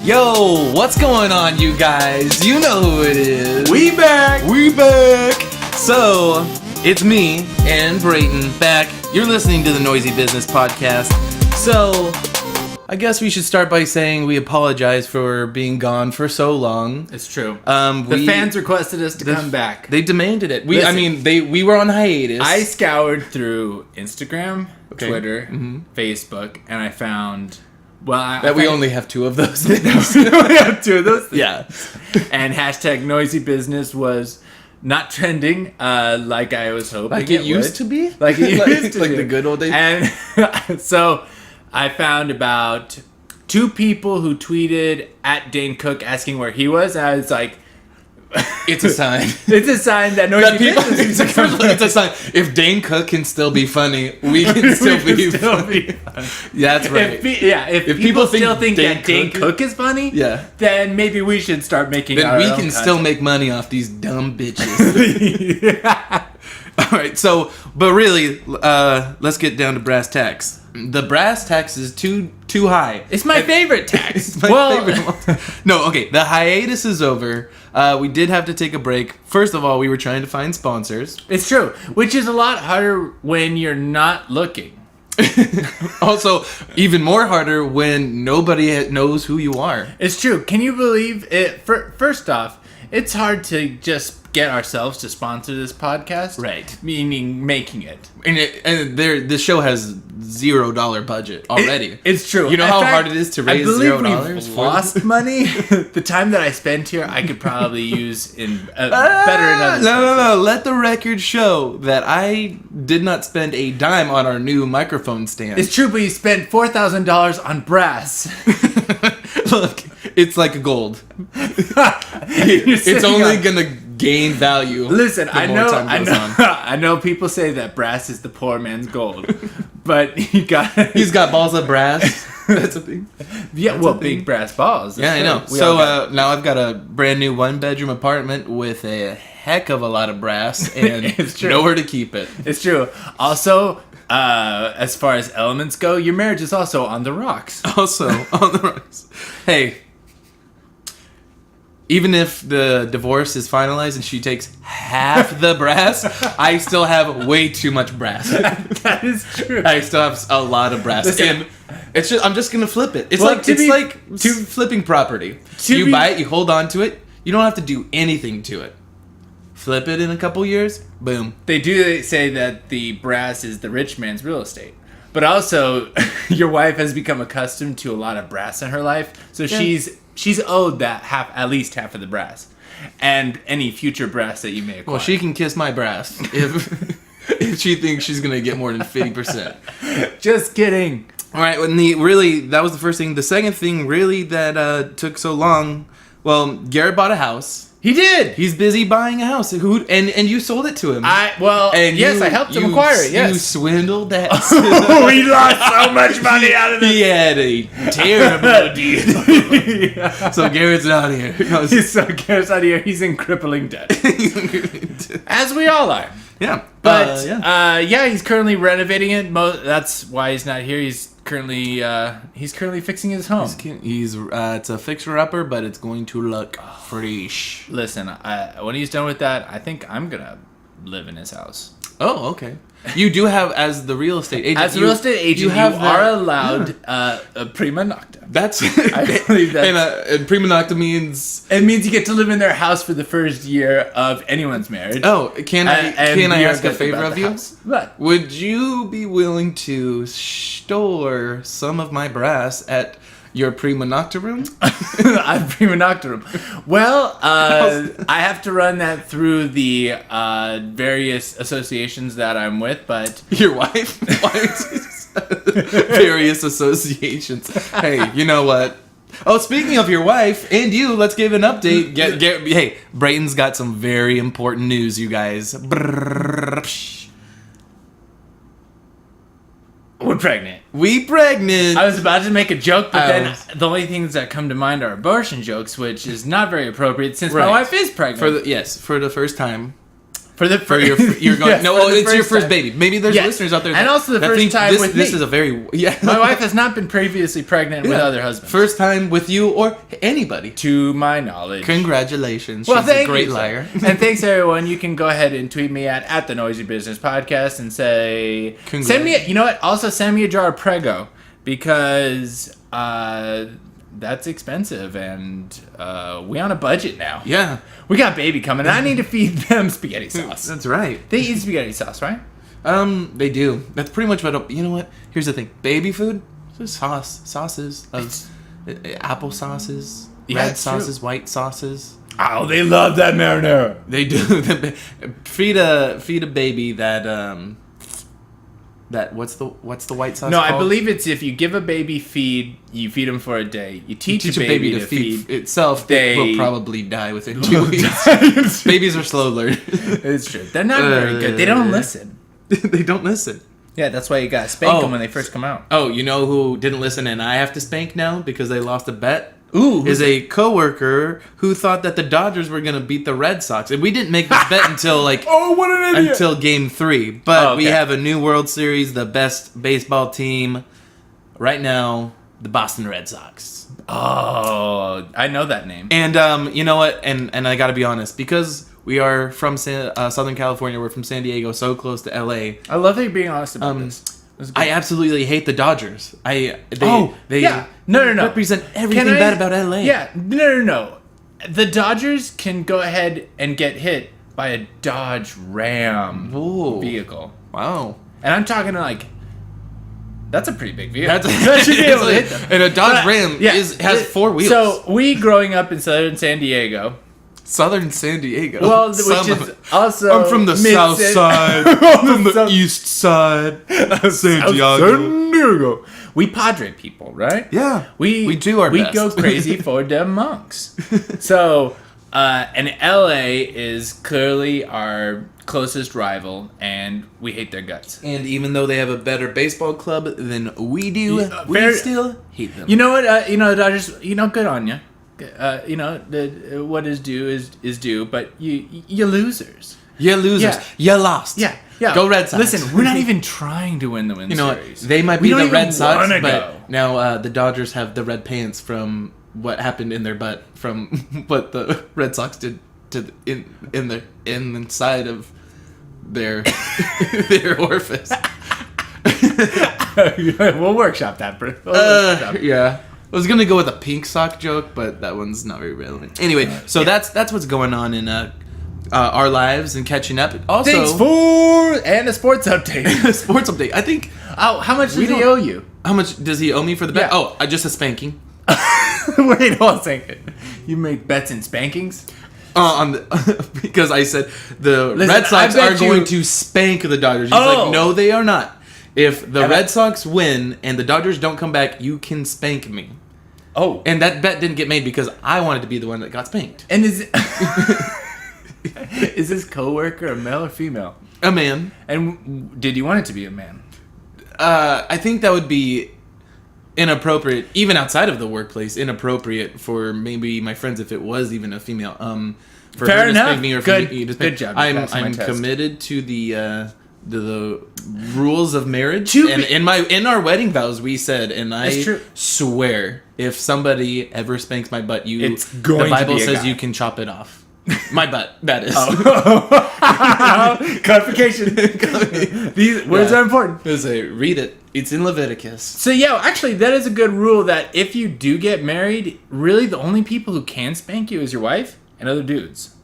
Yo, what's going on, you guys? You know who it is. We back! So, it's me and Brayton back. You're listening to the Noisy Business Podcast. So, I guess we should start by saying we apologize for being gone for so long. It's true. The fans requested us to come back. They demanded it. We were on hiatus. I scoured through Instagram, Twitter, Facebook, and I found... we only have two of those things. We only have two of those things. Yeah. And hashtag Noisy Business was not trending like I was hoping Like it used to be? Like it used to Like be. the good old days? And so I found about 2 people who tweeted at Dane Cook asking where he was. And I was like... It's a sign. It's a sign that Noisy Business is it's a sign. If Dane Cook can still be funny, we can still be funny. That's right. If people still think that Dane Cook is funny, then maybe we should start making. Then we can still make money off these dumb bitches. All right. So, but really, let's get down to brass tacks. The brass tacks is too high. It's my favorite tax. It's my favorite one. No, okay. The hiatus is over. We did have to take a break. First of all, we were trying to find sponsors. It's true, which is a lot harder when you're not looking. Also, even more harder when nobody knows who you are. It's true. Can you believe it? First off, it's hard to just get ourselves to sponsor this podcast. Right. Meaning making it. And this show has $0 budget already. It's true. You know how hard it is to raise $0? We've lost money. The time that I spent here, I could probably use in better in other No. Let the record show that I did not spend a dime on our new microphone stand. It's true, but you spent $4,000 on brass. Look, it's like gold. It's only gonna gain value. Listen, the more time goes on. I know people say that brass is the poor man's gold, but he's got balls of brass. That's a thing. Yeah, big brass balls. Yeah, I know. So now I've got a brand new 1-bedroom apartment with a heck of a lot of brass and It's true. nowhere to keep it. It's true. Also, as far as elements go, your marriage is also on the rocks. Also on the rocks. Hey. Even if the divorce is finalized and she takes half the brass, I still have way too much brass. That is true. I still have a lot of brass. Listen, and I'm just gonna flip it. It's well, like flipping property. You buy it, you hold on to it. You don't have to do anything to it. Flip it in a couple years, boom. They do say that the brass is the rich man's real estate. But also, your wife has become accustomed to a lot of brass in her life, so she's owed that at least half of the brass, and any future brass that you may acquire. Well, she can kiss my brass if she thinks she's gonna get more than 50%. Just kidding. All right. That was the first thing. The second thing, really, that took so long. Well, Garrett bought a house. He did. He's busy buying a house. And you sold it to him. I helped him acquire it. Yes, you swindled that. We lost so much money out of it. He had a terrible deal. So Garrett's out here. Garrett's out here. He's in crippling debt, as we all are. Yeah, but he's currently renovating it. That's why he's not here. He's currently fixing his home. It's a fixer-upper, but it's going to look fresh. Listen, when he's done with that, I think I'm gonna live in his house. Oh, okay. You do have, as the real estate agent. As a real estate agent, you are allowed a prima nocta. I believe that. And prima nocta means... It means you get to live in their house for the first year of anyone's marriage. Oh, can I ask a favor of you? What? Would you be willing to store some of my brass at your prima nocta room? Prima nocta room. Well, I have to run that through the various associations that I'm with, but... Your wife? Various associations. Hey, you know what? Oh, speaking of your wife and you, let's give an update. Hey, Brayton's got some very important news, you guys. We're pregnant. We pregnant. I was about to make a joke, but then the only things that come to mind are abortion jokes, which is not very appropriate since my wife is pregnant. For the first time. you're going. Yes, no, for the it's your first first time. baby. Maybe there's Yes. listeners out there, And also the first time with this me. is a very My wife has not been previously pregnant with other husbands. First time with you or anybody. To my knowledge. Congratulations. Well, She's thank a great you, sir. liar. And thanks everyone. You can go ahead and tweet me at the Noisy Business Podcast and say send me. You know what? Also send me a jar of Prego because that's expensive and we on a budget now. Yeah. We got baby coming. And I need to feed them spaghetti sauce. That's right. They eat spaghetti sauce, right? They do. That's pretty much what. You know what? Here's the thing. Baby food, there's sauces of apple sauces, red sauces, white sauces. Oh, they love that marinara. They do. feed a baby that what's the white sauce? No, called? I believe it's if you give a baby feed, you feed them for a day. You teach a baby to feed itself. They will probably die within 2 weeks. Babies are slow learners. It's true. They're not very good. They don't listen. They don't listen. Yeah, that's why you gotta spank them when they first come out. Oh, you know who didn't listen and I have to spank now because they lost a bet? Ooh, is a coworker who thought that the Dodgers were going to beat the Red Sox, and we didn't make this bet until what an idiot! Until Game 3. But we have a new World Series, the best baseball team right now, the Boston Red Sox. Oh, I know that name. And you know what? And I got to be honest, because we are from Southern California, we're from San Diego, so close to LA. I love that you're being honest about this. I absolutely hate the Dodgers. They represent everything bad about LA. Yeah, no. The Dodgers can go ahead and get hit by a Dodge Ram vehicle. Wow. And I'm talking like, that's a pretty big vehicle. That should be able to hit them. And a Dodge Ram has 4 wheels. So we growing up in southern San Diego. Southern San Diego. Well, which is also I'm from the south side. From the east side. San Diego. We Padre people, right? Yeah. We do our best. We go crazy for them monks. So, and LA is clearly our closest rival, and we hate their guts. And even though they have a better baseball club than we do, we still hate them. You know what? The Dodgers. Good on you. What is due is due, but you losers. You losers. Yeah. You lost. Yeah. Go Red Sox. Listen, we're not even trying to win the Series. What? They might be the Red Sox, but now the Dodgers have the red pants from what happened in their butt from what the Red Sox did to inside of their their orifice. We'll workshop that, bro. Yeah. I was gonna go with a pink sock joke, but that one's not very relevant. Anyway, so that's what's going on in our lives and catching up. Also, thanks for and a sports update. A sports update. I think. Oh, how much does he owe you? How much does he owe me for the bet? Yeah. Oh, just a spanking. Wait, hold on a second. You make bets and spankings? Because I said the Red Sox are going to spank the Dodgers. He's like, no, they are not. If the Red Sox win and the Dodgers don't come back, you can spank me. Oh. And that bet didn't get made because I wanted to be the one that got spanked. And is this coworker a male or female? A man. And did you want it to be a man? I think that would be inappropriate, even outside of the workplace, inappropriate for maybe my friends if it was even a female. For Fair her to enough. spank me or for me to spank. Good job. I'm committed to the rules of marriage, and in our wedding vows we said, and I swear if somebody ever spanks my butt, the Bible says you can chop it off. My butt, that is. Clarification. These words are important. Read it. It's in Leviticus. So actually that is a good rule that if you do get married, really the only people who can spank you is your wife and other dudes.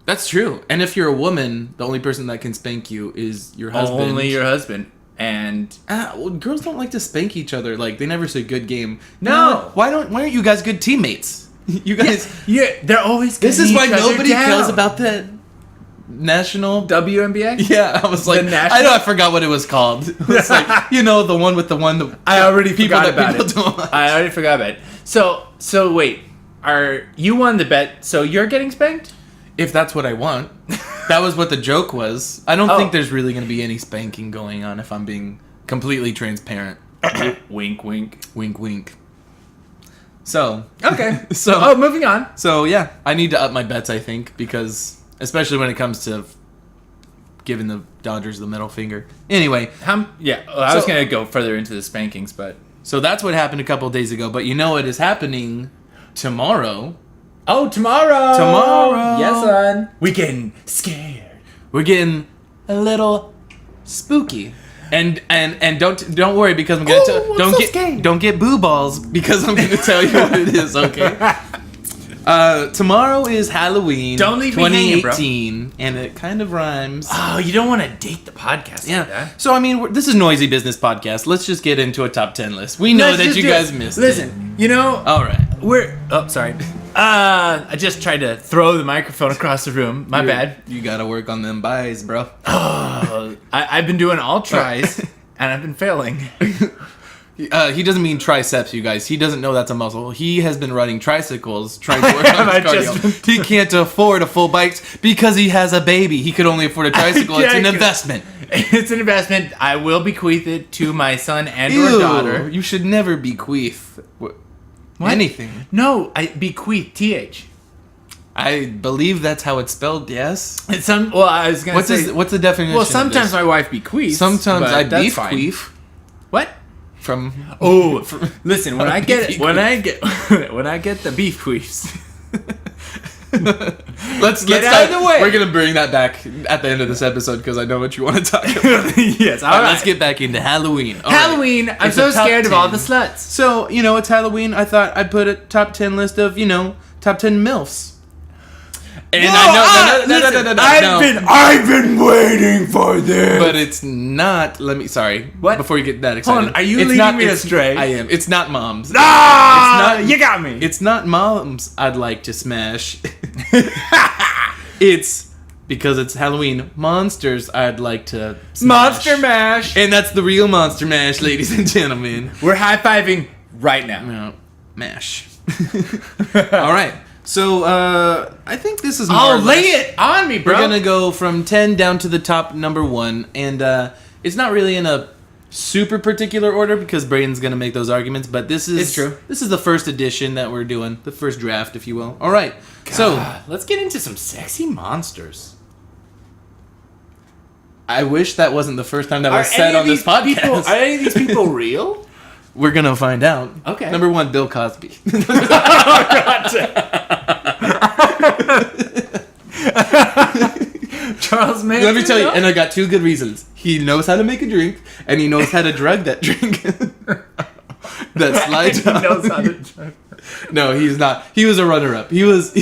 That's true. And if you're a woman, the only person that can spank you is your husband. Only your husband. And girls don't like to spank each other. Like, they never say good game. No. Why aren't you guys good teammates? You guys. Yeah, they're always. This is why nobody cares about the national WNBA. Yeah, I was like, I forgot what it was called. It's like, the one with the one. I already forgot about it. Don't like. I already forgot about it. So wait, you won the bet? So you're getting spanked? If that's what I want. That was what the joke was. I don't think there's really going to be any spanking going on if I'm being completely transparent. Wink, wink. Wink, wink. So. Okay. Moving on. So, yeah. I need to up my bets, I think, because especially when it comes to giving the Dodgers the middle finger. Anyway, I was gonna go further into the spankings, but so that's what happened a couple days ago. But you know what is happening tomorrow? oh, tomorrow, Tomorrow. yes, son, we getting scared. We're getting a little spooky. And don't worry because I'm gonna don't get boo balls because I'm gonna tell you what it is. Okay. Tomorrow is Halloween. Don't leave me hanging, bro. 2018, and it kind of rhymes. Oh, you don't want to date the podcast like that. So I mean, this is Noisy Business Podcast. Let's just get into a top 10 list. We know that you guys missed it. Listen, you know. All right. Sorry. I just tried to throw the microphone across the room. My bad. You gotta work on them buys, bro. Oh, I've been doing all tries, and I've been failing. He doesn't mean triceps, you guys. He doesn't know that's a muscle. He has been riding tricycles, trying to work on his cardio. He can't afford a full bike because he has a baby. He could only afford a tricycle. It's an investment. It's an investment. I will bequeath it to my son and Ew, or daughter. You should never bequeath anything. No, I bequeath, TH. I believe that's how it's spelled, yes. It's I was going to say... What's the definition Well, of sometimes this? my wife bequeaths. Sometimes I that's fine. bequeath. What? Listen, when I get the beef queefs. Let's get out of the way. We're gonna bring that back at the end of this episode because I know what you want to talk about. Yes, all right. Let's get back into Halloween. Halloween. I'm so scared of all the sluts. So it's Halloween. I thought I'd put a top 10 list of top 10 MILFs. And I've been waiting for this. But it's not. Sorry. What? Before you get that excited. Hold on, are you leading me astray? I am. It's not moms. You got me. It's not moms I'd like to smash. It's because it's Halloween. Monsters I'd like to smash. Monster mash. And that's the real Monster Mash, ladies and gentlemen. We're high-fiving right now. No, mash. All right. So, I think this is more Oh, lay it on me, bro. We're gonna go from 10 down to the top number 1. And, it's not really in a super particular order because Brayton's gonna make those arguments, but this is... It's true. This is the first edition that we're doing. The first draft, if you will. All right. God, so, let's get into some sexy monsters. I wish that wasn't the first time that was said on this podcast. Are any of these people real? We're gonna find out. Okay. Number 1, Bill Cosby. Charles Manson. Let me tell you, and I got 2 good reasons. He knows how to make a drink, and he knows how to drug that drink. That slides. He knows how to drug. No, he's not. He was a runner-up. He's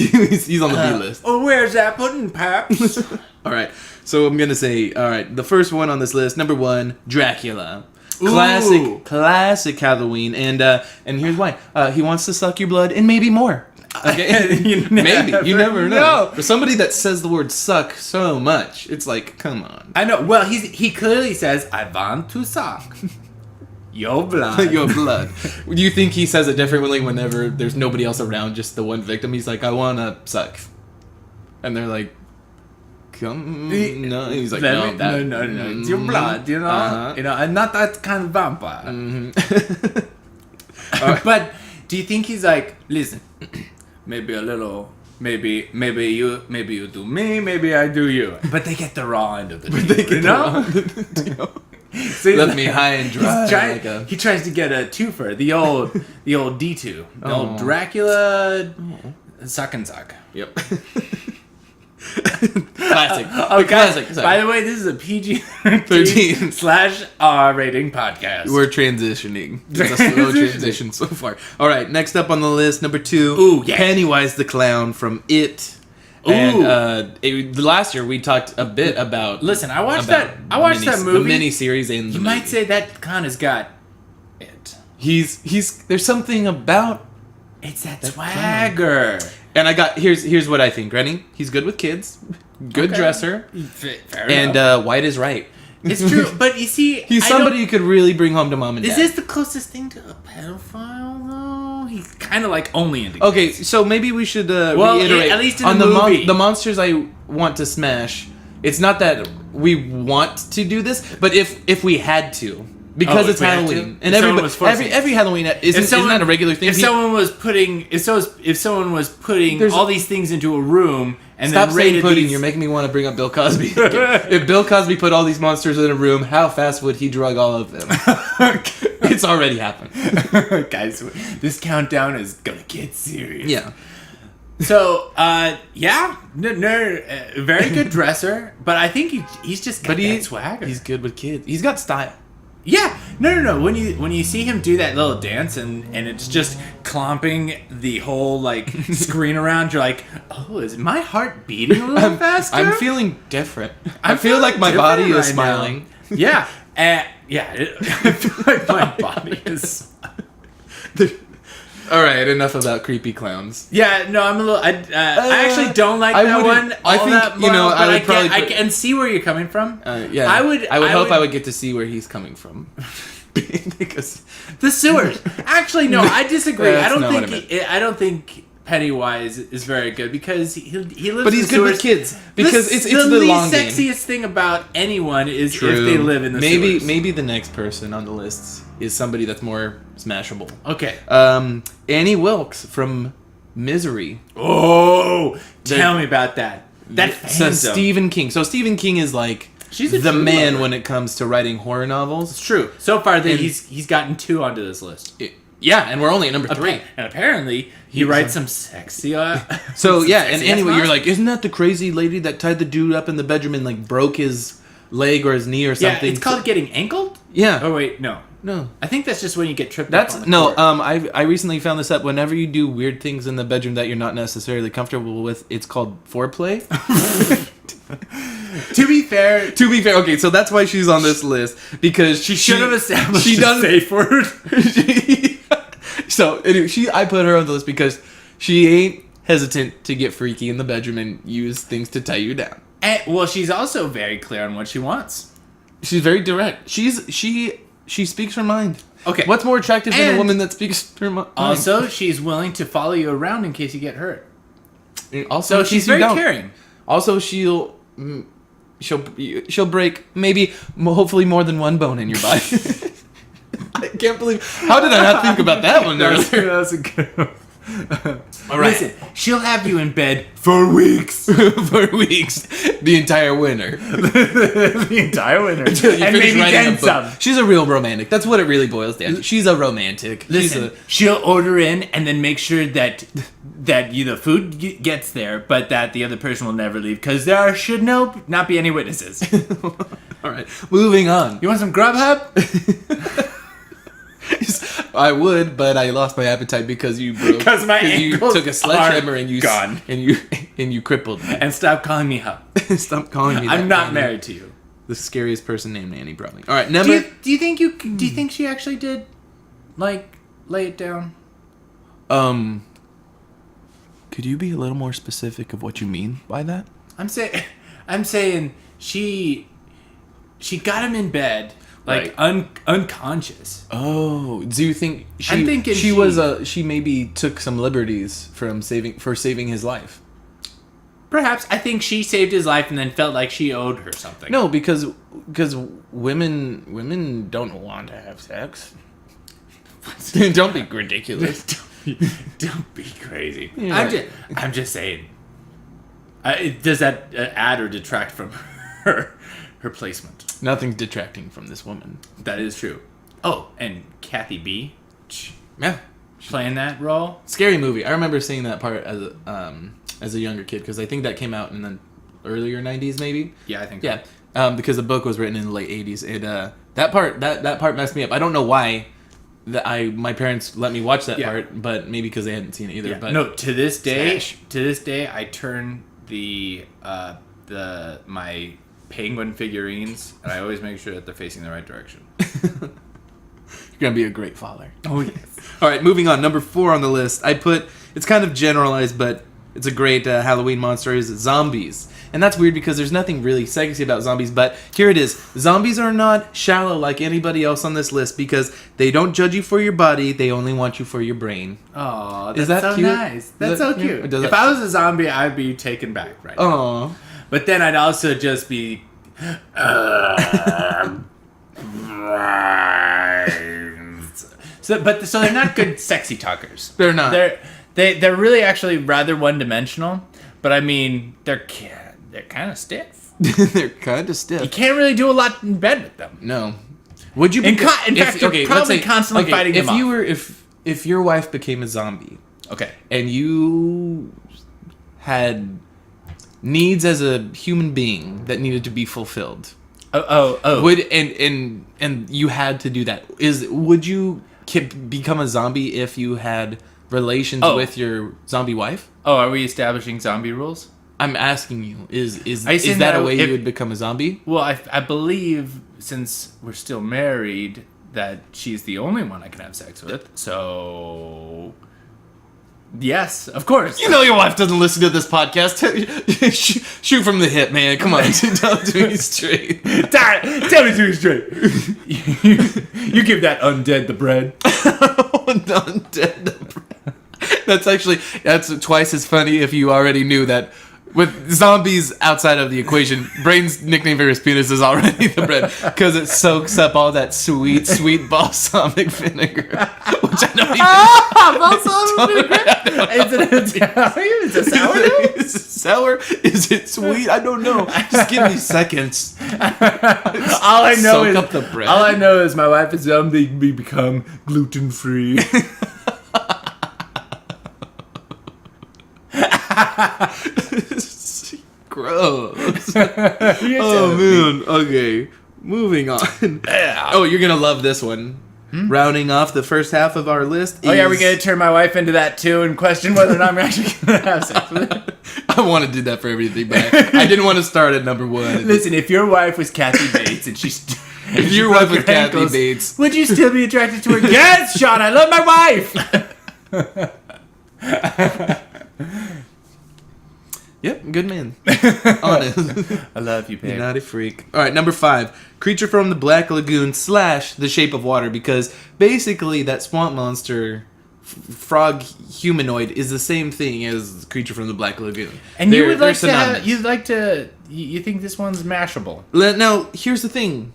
on the B list. Oh, where's that pudding, Paps? All right. So I'm gonna say, all right, the first one on this list, number 1, Dracula. Classic Halloween, and here's why. He wants to suck your blood and maybe more. Okay, you never know. For somebody that says the word "suck" so much, it's like, come on. I know. Well, he clearly says, "I want to suck your blood." Your blood. Do you think he says it differently whenever there's nobody else around, just the one victim? He's like, "I wanna suck," and they're like, "Come." No, he's like, no, it's your blood. You know, I'm not that kind of vampire. But do you think he's like, listen? Maybe a little, maybe you do me, maybe I do you. But they get the raw end of the deal, you know? See, left me high and dry. He tries to get a twofer, the old D2, the old Dracula suck and suck. Yep. Classic. Classic. By the way, this is a PG-13/R rating podcast. We're transitioning. It's a slow transition so far. All right, next up on the list, number 2. Ooh, yeah. Pennywise the Clown from It. Ooh. And last year we talked a bit about. Listen, I watched that movie. The miniseries and you might say that kind has got it. He's there's something about. It's that swagger. And I got here's what I think. Ready? He's good with kids, good dresser, and white is right. It's true, but you see, he's somebody you could really bring home to mom and dad. Is this the closest thing to a pedophile though? He's kind of like only into kids. Okay, so maybe we should reiterate at least in on the movie. The monsters I want to smash. It's not that we want to do this, but if we had to, Because Oh, it's we had Halloween, to? and If someone was forcing every Halloween isn't that a regular thing? If someone was putting There's- all these things into a room and Stop then saying rated pudding. these, You're making me want to bring up Bill Cosby. If Bill Cosby put all these monsters in a room, how fast would he drug all of them? It's already happened. guys, this countdown is gonna get serious. Yeah. So, very good dresser, but I think he's just got that swagger. He's good with kids. He's got style. Yeah, no. When you see him do that little dance and it's just clomping the whole like screen around, you're like, oh, is my heart beating a little faster? I'm feeling different. I I'm feel like my feeling body different is right now. smiling. Yeah, I feel like my body is. All right, enough about creepy clowns. Yeah, no, I'm a little. I actually don't like that one. I think that well, I would but probably. I can see where you're coming from. Yeah, I would hope I would get to see where he's coming from. Because the sewers. Actually, no, I disagree. That's not what I meant. I don't think Pennywise is very good because he lives. But he's good with kids because it's the long game. The least sexiest thing about anyone is if they live in the sewers. Maybe the next person on the list is somebody that's more smashable. Okay. Annie Wilkes from Misery. Oh, tell me about that. So Stephen King. So Stephen King is like She's a the true man lover. when it comes to writing horror novels. It's true. So far, he's gotten 2 onto this list. Yeah, and we're only at number 3. And apparently, he writes some sexy. So yeah, and sexy anyway, ass you're like, isn't that the crazy lady that tied the dude up in the bedroom and like broke his leg or his knee or something? Yeah, it's called getting ankled. Yeah. Oh wait, no. No. I think that's just when you get tripped. That's up on the no. floor. I recently found this up. Whenever you do weird things in the bedroom that you're not necessarily comfortable with, it's called foreplay. To be fair, Okay, so that's why she's on this list because she should have established she a doesn't. safe word. So anyway, I put her on the list because she ain't hesitant to get freaky in the bedroom and use things to tie you down. Well, she's also very clear on what she wants. She's very direct. She speaks her mind. Okay. What's more attractive than a And woman that speaks her mind? Also, she's willing to follow you around in case you get hurt. Also, So she's very caring. Also, she'll break maybe hopefully more than one bone in your body. I can't believe. How did I not think about that one earlier? That's a good one. All right. Listen, she'll have you in bed for weeks. For weeks, the entire winter. The entire winter. Until you And finish maybe writing a then book. some. She's a real romantic. That's what it really boils down to. She's a romantic. Listen, she'll order in and then make sure that the food gets there, but that the other person will never leave because there should not be any witnesses. All right, moving on. You want some Grubhub? I would, but I lost my appetite because you broke. Because my you ankles took a sledgehammer are and you gone. and you crippled me. And stop calling me Hub. Stop calling me. I'm that, not Annie. married to you. The scariest person named Annie, probably. All right, number. Do you think she actually did, like, lay it down? Could you be a little more specific of what you mean by that? I'm saying she got him in bed, like unconscious. Oh, do you think I'm thinking she maybe took some liberties from saving his life? Perhaps. I think she saved his life and then felt like she owed her something. No, because women don't want to have sex. Don't be ridiculous. Don't be crazy. Yeah. I'm just saying. Does that add or detract from her placement? Nothing's detracting from this woman. That is true. Oh, and Kathy B. Yeah, playing that role. Scary movie. I remember seeing that part as a younger kid because I think that came out in the earlier 90s, maybe. Yeah, I think. Yeah, because the book was written in the late 80s. And that part messed me up. I don't know why. My parents let me watch that part, but maybe because they hadn't seen it either. Yeah. But no, to this day, I turn my penguin figurines, and I always make sure that they're facing the right direction. You're gonna be a great father. Oh yes. All right, moving on. Number 4 on the list. It's kind of generalized, but it's a great Halloween monster. Is zombies, and that's weird because there's nothing really sexy about zombies. But here it is. Zombies are not shallow like anybody else on this list because they don't judge you for your body. They only want you for your brain. Oh, that's Is that so cute? nice. That's so cute. Yeah, if I was a zombie, I'd be taken back right now. Oh. But then I'd also just be... So they're not good sexy talkers. They're not. They're really actually rather one-dimensional. But I mean, they're kind of stiff. They're kind of stiff. You can't really do a lot in bed with them. No. Would you? In fact, you're probably constantly fighting them off. If your wife became a zombie, okay, and you had needs as a human being that needed to be fulfilled. Would and you had to do that. Would you become a zombie if you had relations with your zombie wife? Oh, are we establishing zombie rules? I'm asking you. Is that a way you would become a zombie? Well, I believe since we're still married that she's the only one I can have sex with. So yes, of course. You know your wife doesn't listen to this podcast. Shoot from the hip, man. Come on. Tell it to me straight. Tell me to me straight. You give that undead the bread. Undead the bread. That's twice as funny if you already knew that. With zombies outside of the equation, Brayton's nickname for his penis is already the bread because it soaks up all that sweet, sweet balsamic vinegar, which I know you balsamic vinegar? Is it sourdough? Is it sour? Is it sweet? I don't know. Just give me seconds. All I know is my wife is zombie. We become gluten free. Gross. Oh man. Okay. Moving on. Oh, you're gonna love this one. Rounding off the first half of our list. Oh yeah, we're gonna turn my wife into that too and question whether or not I'm actually gonna have sex with her. I want to do that for everything, but I didn't want to start at number one. Listen, if your wife was Kathy Bates and she's if your wife was Kathy Bates, would you still be attracted to her? Yes, Sean, I love my wife. Yep, good man. Honest. I love you, babe. You're not a freak. All right, number 5. Creature from the Black Lagoon / The Shape of Water, because basically that swamp monster frog humanoid is the same thing as Creature from the Black Lagoon. And you think this one's mashable. Now, here's the thing.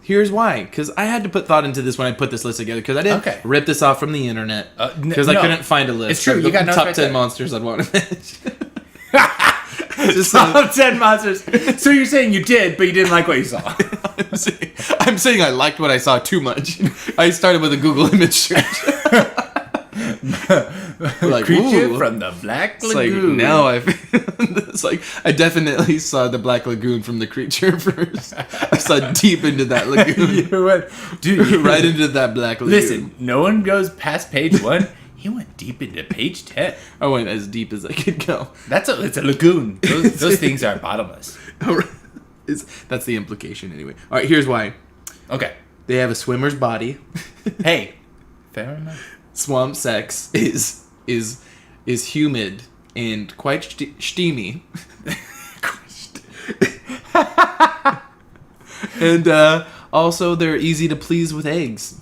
Here's why. Because I had to put thought into this when I put this list together. Because I didn't rip this off from the internet. Because I couldn't find a list. It's true. You got top 10 monsters I'd want to mention. Just top 10 monsters. So you're saying you did, but you didn't like what you saw. I'm saying I liked what I saw too much. I started with a Google image search. Creature from the Black Lagoon. It's like I definitely saw the Black Lagoon from the creature first. I saw deep into that lagoon. Right into that Black Lagoon. Listen, no one goes past page 1. He went deep into page 10. I went as deep as I could go. It's a lagoon. Those things are bottomless. That's the implication anyway. All right, here's why. Okay. They have a swimmer's body. Hey, fair enough. Swamp sex is humid and quite steamy. And also they're easy to please with eggs.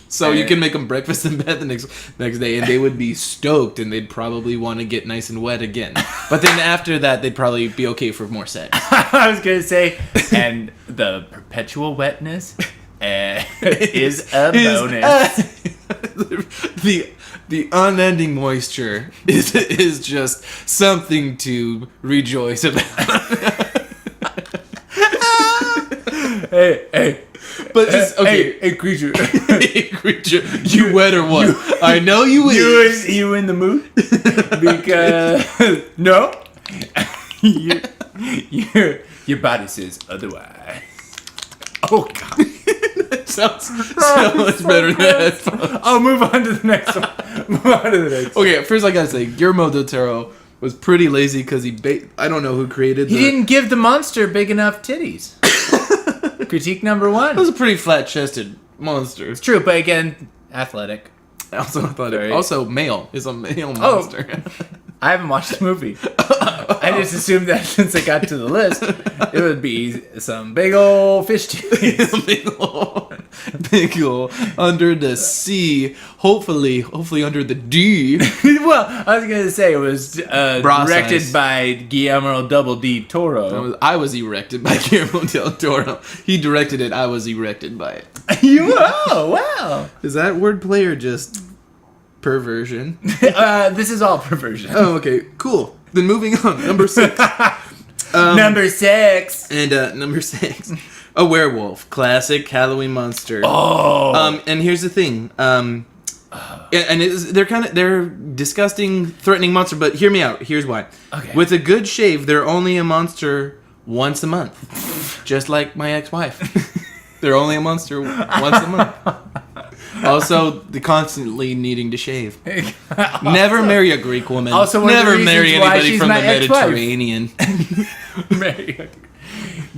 So you can make them breakfast in bed the next day, and they would be stoked, and they'd probably want to get nice and wet again. But then after that, they'd probably be okay for more sex. I was gonna say, and the perpetual wetness is a bonus. The unending moisture is just something to rejoice about. Hey. But just, okay. Hey, creature. Hey, creature. You wet or what? I know you is. You in the mood? Because no, your body says otherwise. Oh God, that sounds so much better than that. I'll move on to the next one. Okay, first I gotta say, Guillermo del Toro was pretty lazy because I don't know who created. He didn't give the monster big enough titties. Critique number 1. It was a pretty flat-chested monster. It's true, but again, athletic. Also athletic. Right. Also male. Is a male monster. I haven't watched the movie. I just assumed that since I got to the list, it would be some big old fish titties. big ol' under the sea. Hopefully under the D. Well, I was gonna say it was directed size. by Guillermo Double D Toro. I was erected by Guillermo del Toro. He directed it. I was erected by it. Oh, wow. Is that wordplay or just perversion? This is all perversion. Oh, okay, cool. Then moving on, number 6. Number 6. And number 6, a werewolf, classic Halloween monster. Oh. And here's the thing. And they're disgusting, threatening monster. But hear me out. Here's why. Okay. With a good shave, they're only a monster once a month, just like my ex-wife. They're only a monster once a month. Also, the constantly needing to shave. Never marry a Greek woman. Also, one of the never reasons marry why anybody she's from the my ex-wife. Mediterranean.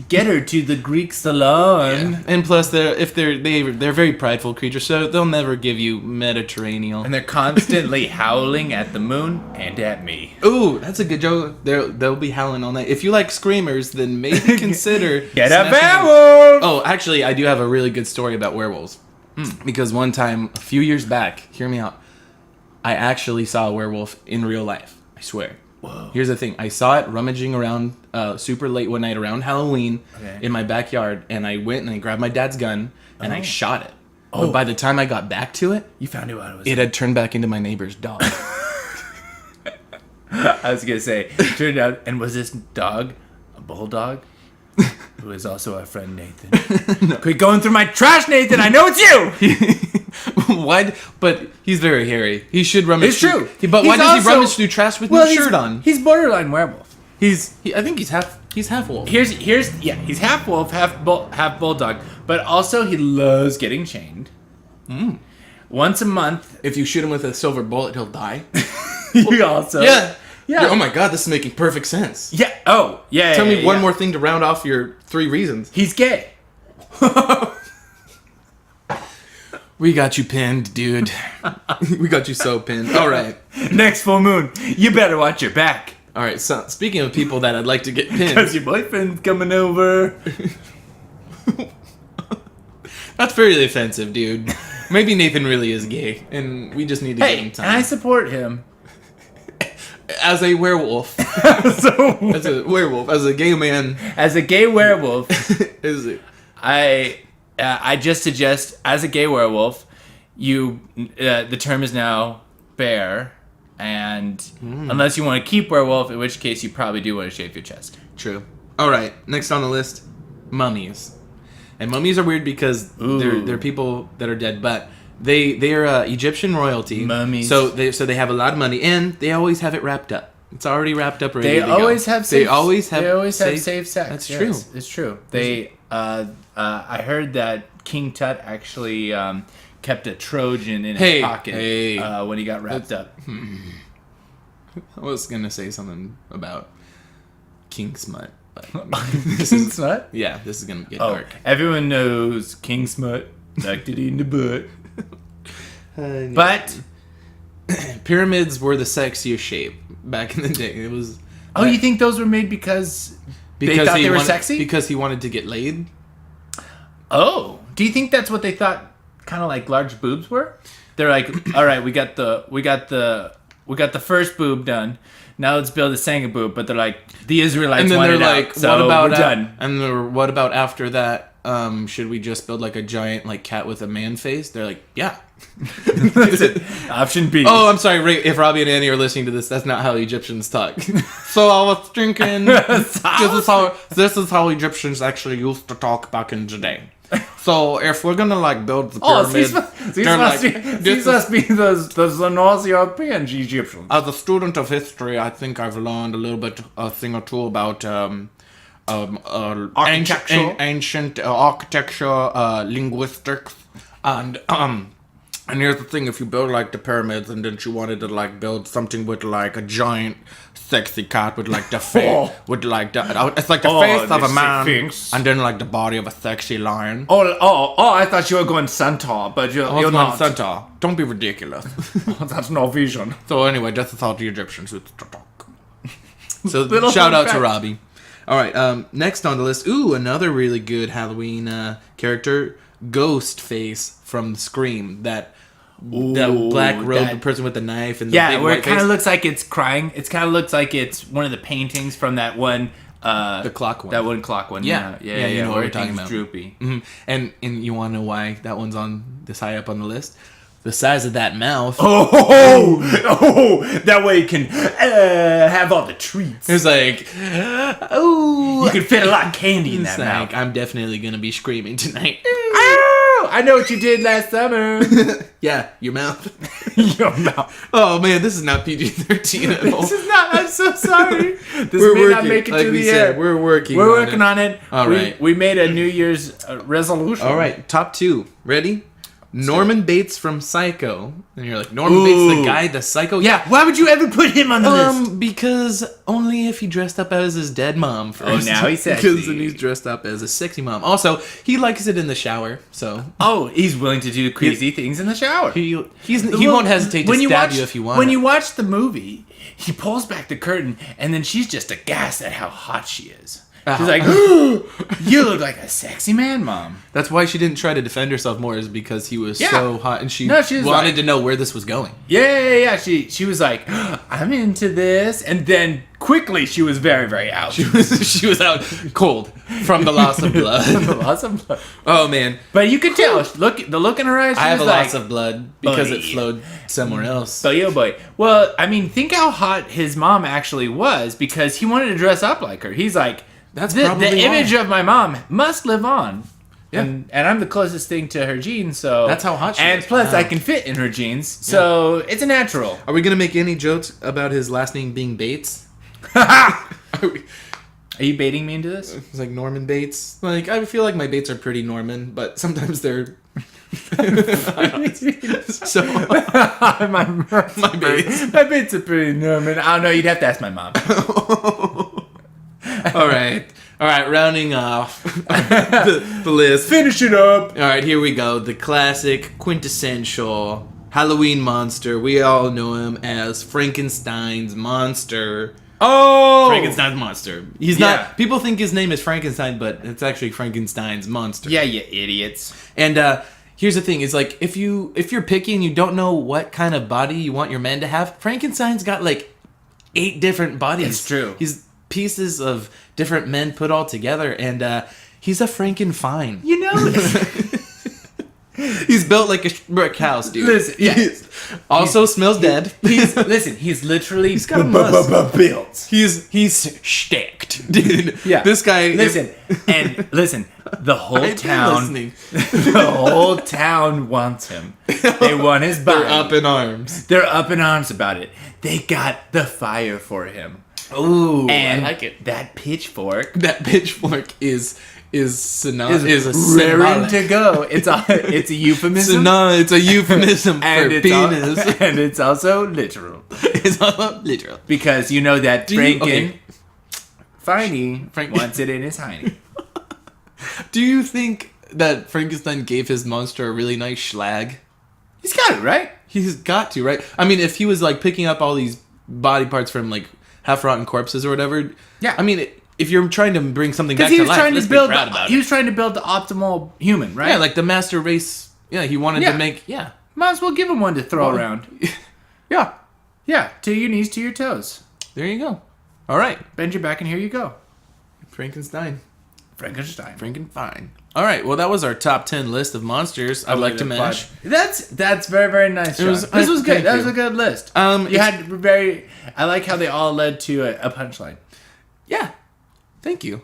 Get her to the Greek salon. Yeah. And plus, they're very prideful creatures, so they'll never give you Mediterranean. And they're constantly howling at the moon and at me. Ooh, that's a good joke. They'll be howling all night. If you like screamers, then maybe consider Get a smashing- werewolf! Oh, actually, I do have a really good story about werewolves. Because one time, a few years back, hear me out, I actually saw a werewolf in real life. I swear. Whoa. Here's the thing. I saw it rummaging around super late one night around Halloween in my backyard, and I went and I grabbed my dad's gun and I shot it. But by the time I got back to it, You found out what it was. it had turned back into my neighbor's dog. I was going to say, turned out, and was this dog a bulldog? Who is also our friend Nathan. Quit going through my trash, Nathan! I know it's you! Why? But he's very hairy. He should rummage. It's true. But why He's does he also- rummage through trash with no shirt on? He's borderline werewolf. I think he's half wolf. He's half wolf, half bulldog, but also he loves getting chained. Once a month. If you shoot him with a silver bullet, he'll die. He also Yeah. Oh my god, this is making perfect sense. Yeah. Oh, yeah. Tell me one yeah. more thing to round off your 3 reasons. He's gay. We got you pinned, dude. We got you so pinned. All right. Next full moon, you better watch your back. All right. So speaking of people that I'd like to get pinned, Because your boyfriend's coming over. that's very offensive, dude. Maybe Nathan really is gay, and we just need to give him Hey, time. and I support him. As a werewolf. So, As a werewolf. As a gay man. as a gay werewolf, Is it? I just suggest, as a gay werewolf, the term is now bear, and unless you want to keep werewolf, in which case you probably do want to shave your chest. True. All right. Next on the list, mummies. And mummies are weird because they're people that are dead, but they're Egyptian royalty. Mummies. So they have a lot of money, and they always have it wrapped up. It's already wrapped up, ready They to go. always have safe. They always have safe sex. That's Yes, true. It's true. They. I heard that King Tut actually kept a Trojan in his pocket when he got wrapped up. I was gonna say something about King Smut. But King Smut? Yeah, this is gonna get Oh, dark. everyone knows King Smut liked it in the butt. But Pyramids were the sexiest shape back in the day. It was. you think those were made because they thought they were sexy? Because he wanted to get laid. Oh, do you think that's what they thought? Kind of like large boobs were. They're like, all right, we got the first boob done. Now let's build a second boob. But they're like, the Israelites And then wanted they're out, like, so what about we're done? And what about after that? Should we just build like a giant like cat with a man face? They're like, yeah. Option B. Oh, I'm sorry, Ray, if Robbie and Annie are listening to this, that's not how Egyptians talk. So I was thinking, this is how Egyptians actually used to talk back in the day. So if we're gonna like build the pyramid, these must be the North European Egyptians. as a student of history, I think I've learned a little bit, a thing or two about Architecture. ancient architecture, linguistics, and And here's the thing, if you build, like, the pyramids and then she wanted to, like, build something with, like, a giant sexy cat with, like, the face, with, like, the, it's like the face of a man, and then, like, the body of a sexy lion. I thought you were going centaur, but you're not. Centaur. Don't be ridiculous. That's no vision. So anyway, that's the thought the Egyptians would talk. So shout out to Robbie. All right, next on the list, another really good Halloween character, Ghostface from Scream. That black robe, the person with the knife and the big where white it kind of face. looks like it's crying. It kind of looks like it's one of the paintings from that one. The clock one. That one clock one. Yeah. You know what we're talking about. Droopy. Mm-hmm. And you want to know why that one's on this high up on the list? The size of that mouth. That way you can have all the treats. It's like, you can fit a lot of candy in that mouth. I'm definitely gonna be screaming tonight. I know what you did last summer. Yeah, your mouth. Your mouth. Oh man, this is not PG-13 at all. This is not. I'm so sorry. This We're may working, not make it like to we the said, end. We're working. We're working on it. All right. We made a New Year's resolution. All right, top 2. Ready? Norman Bates from Psycho. And you're like, Norman Bates, the guy, the psycho? Yeah, why would you ever put him on the list? Because only if he dressed up as his dead mom first. Oh, now he's sexy. Because then he's dressed up as a sexy mom. Also, he likes it in the shower, so... Oh, he's willing to do crazy things in the shower. He won't hesitate to stab you if you want. When you watch the movie, he pulls back the curtain, and then she's just aghast at how hot she is. She's like, you look like a sexy man, Mom. That's why she didn't try to defend herself more, is because he was so hot, and she wanted to know where this was going. Yeah. She was like, I'm into this, and then quickly she was very, very out. She was out cold from the loss of blood. Oh man! But you could tell, the look in her eyes. I have a loss of blood because it flowed somewhere else. So boy. Well, I mean, think how hot his mom actually was, because he wanted to dress up like her. He's like, the image of my mom must live on. Yeah. And I'm the closest thing to her genes, so... That's how hot she is. And plus, I can fit in her genes, so it's a natural. Are we going to make any jokes about his last name being Bates? Are you baiting me into this? It's like Norman Bates. Like, I feel like my Bates are pretty Norman, but sometimes they're... so... my Bates. My Bates are pretty Norman. I don't know, you'd have to ask my mom. All right, rounding off the list. Finish it up. All right, here we go. The classic, quintessential Halloween monster. We all know him as Frankenstein's monster. Oh! Frankenstein's monster. He's not... People think his name is Frankenstein, but it's actually Frankenstein's monster. Yeah, you idiots. And here's the thing. It's like, if you're picky and you don't know what kind of body you want your man to have, Frankenstein's got like 8 different bodies. It's true. He's pieces of different men put all together, and he's a Frankenfine. You know, he's built like a brick house, dude. Listen, smells dead. He's literally got a must. built. He's stacked, dude. Yeah, this guy. Listen, the whole town, the whole town wants him. They want his body. They're up in arms. They're up in arms about it. They got the fire for him. Ooh, and I like it. That pitchfork is raring symbolic. to go. It's a euphemism. It's a euphemism for penis, and it's also literal. It's also literal because you know that Frank wants it in his hiney. Do you think that Frankenstein gave his monster a really nice schlag? He's got it right. He's got to, right? I mean, if he was like picking up all these body parts from like half-rotten corpses or whatever. Yeah. I mean, if you're trying to bring something back to life, let's be proud about it. He was trying to build the optimal human, right? Yeah, like the master race. Yeah, he wanted to make... Yeah. Might as well give him one to throw around. Yeah. Yeah, to your knees, to your toes. There you go. All right. Bend your back and here you go. Frankenstein. Frankenfine. All right, well, that was our top 10 list of monsters I'd like to mash. That's very, very nice, John. This was good. That was a good list. I like how they all led to a punchline. Yeah. Thank you.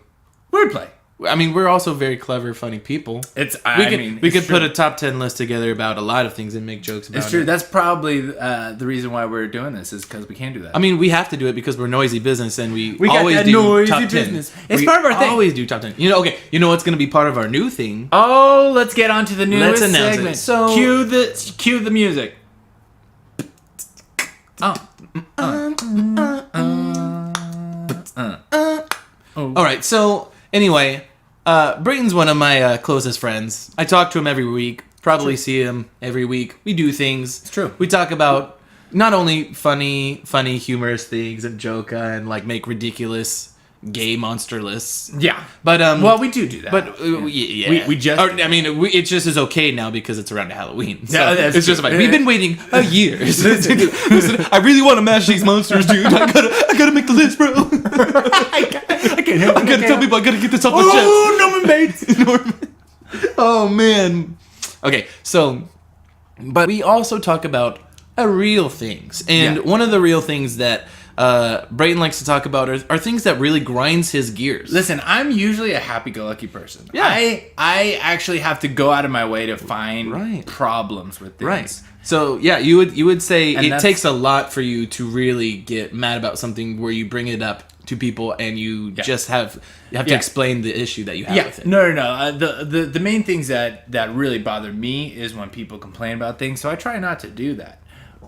Wordplay. I mean, we're also very clever, funny people. We could put a top 10 list together about a lot of things and make jokes about it. It's true. That's probably the reason why we're doing this is because we can't do that. I mean, we have to do it because we're noisy business and we always got that do noisy top 10. business. It's part of our thing. Always do top 10. You know what's going to be part of our new thing? Oh, let's get on to the newest Let's announce segment. it. So cue the music. All right. So anyway, Brayton's one of my closest friends. I talk to him every week. Probably see him every week. We do things. It's true. We talk about not only funny, humorous things and joke and like make ridiculous gay monster lists. Yeah, but well, we do that. But yeah, we just. It just is okay now because it's around Halloween. So yeah, it's just like we've been waiting a year. Listen, I really want to mash these monsters, dude. I gotta make the list, bro. I can't help. I gotta tell people. I gotta get this off the chest. Oh, Norman Bates. Oh man. Okay, so, but we also talk about real things, and one of the real things that Brayton likes to talk about are things that really grinds his gears. Listen, I'm usually a happy-go-lucky person. Yeah. I actually have to go out of my way to find problems with things. Right. So yeah, you would say it takes a lot for you to really get mad about something where you bring it up to people and you just have to explain the issue that you have with it. No. The main things that really bother me is when people complain about things. So I try not to do that.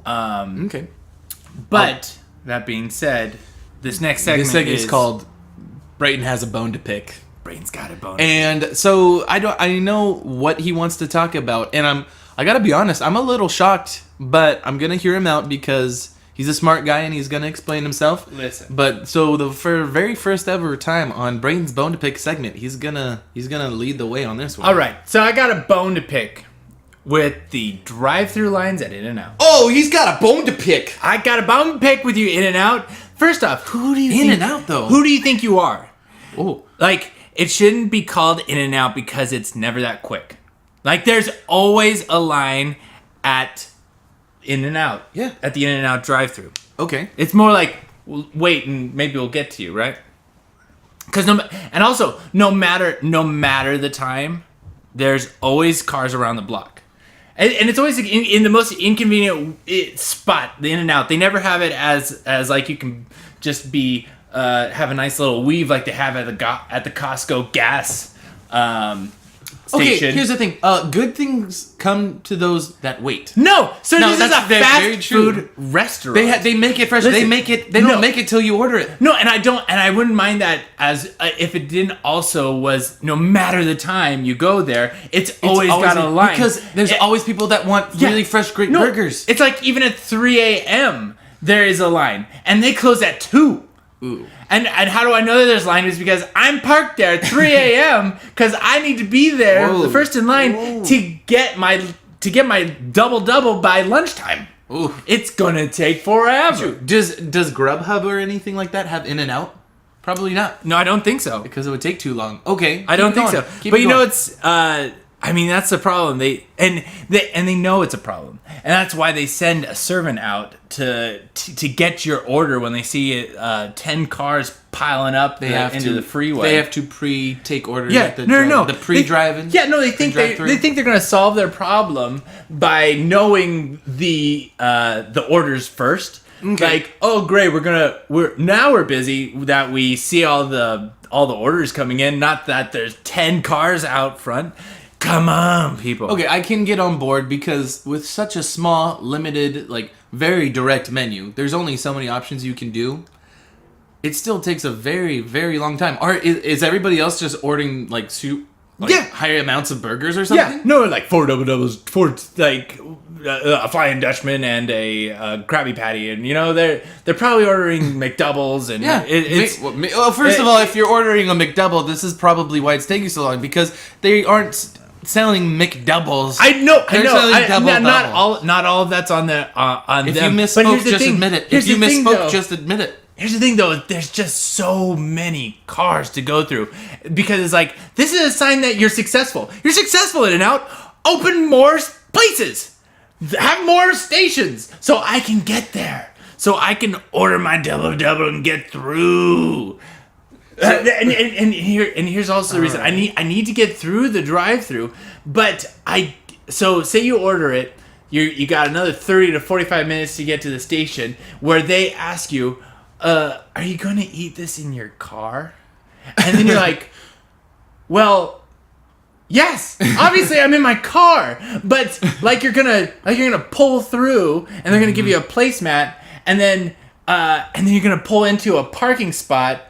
Okay. But that being said, this next segment is called Brayton Has a Bone to Pick. Brayton's got a bone. And so I know what he wants to talk about, and I gotta be honest, I'm a little shocked, but I'm gonna hear him out because he's a smart guy and he's gonna explain himself. Listen. But so for very first ever time on Brayton's Bone to Pick segment, he's gonna lead the way on this one. All right. So I got a bone to pick with the drive-through lines at In-N-Out. Oh, he's got a bone to pick. I got a bone to pick with you, In-N-Out. First off, who do you think? In-N-Out though. Who do you think you are? Oh, Like, it shouldn't be called In-N-Out because it's never that quick. Like, there's always a line at In-N-Out. Yeah. At the In-N-Out drive-thru. okay. It's more like, wait, and maybe we'll get to you, right? Because no matter the time, there's always cars around the block. And it's always in the most inconvenient spot, the In-N-Out. They never have it as like you can just be have a nice little weave like they have at the Costco gas station. Okay, here's the thing. Good things come to those that wait. No, so No, this is a that's very fast true. food restaurant. They make it fresh. Listen, They don't make it till you order it. No, and I wouldn't mind that as if it didn't also was no matter the time you go there, it's always got a line because there's always people that want really fresh, great burgers. It's like even at 3 a.m. there is a line, and they close at 2. Ooh. And how do I know that there's a line? Is because I'm parked there at 3 a.m. because I need to be there, the first in line, to get my double by lunchtime. Ooh. It's gonna take forever. Does Grubhub or anything like that have In-N-Out? Probably not, No, I don't think so. because it would take too long. Okay, I don't think so. But you know, going. it's I mean, that's the problem. They know it's a problem, and that's why they send a servant out to get your order when they see 10 cars piling up into the freeway. They have to pre-take orders. Yeah, at the no. the pre-driving. They think they're gonna solve their problem by knowing the orders first. Okay. Like, oh great, we're busy that we see all the orders coming in. Not that there's 10 cars out front. Come on, people. Okay, I can get on board because with such a small, limited, like very direct menu, there's only so many options you can do. It still takes a very, very long time. Is everybody else just ordering like higher amounts of burgers or something? Yeah, no, like 4 double doubles, 4 like a Flying Dutchman and a Krabby Patty, and you know they're probably ordering McDoubles and first of all, if you're ordering a McDouble, this is probably why it's taking so long because they aren't selling McDoubles. I know. Not all of that's on the on if them. You misspoke, just admit it. If you misspoke, just admit it. Here's the thing, though. There's just so many cars to go through because it's like this is a sign that you're successful. You're successful In-N-Out. Open more places. Have more stations so I can get there. So I can order my double and get through. Here's also the reason. Right. I need to get through the drive-thru, but so say you order it, you got another 30 to 45 minutes to get to the station where they ask you, are you going to eat this in your car? And then you're like, well, yes, obviously I'm in my car, but like you're gonna pull through, and they're gonna give you a placemat, and then you're gonna pull into a parking spot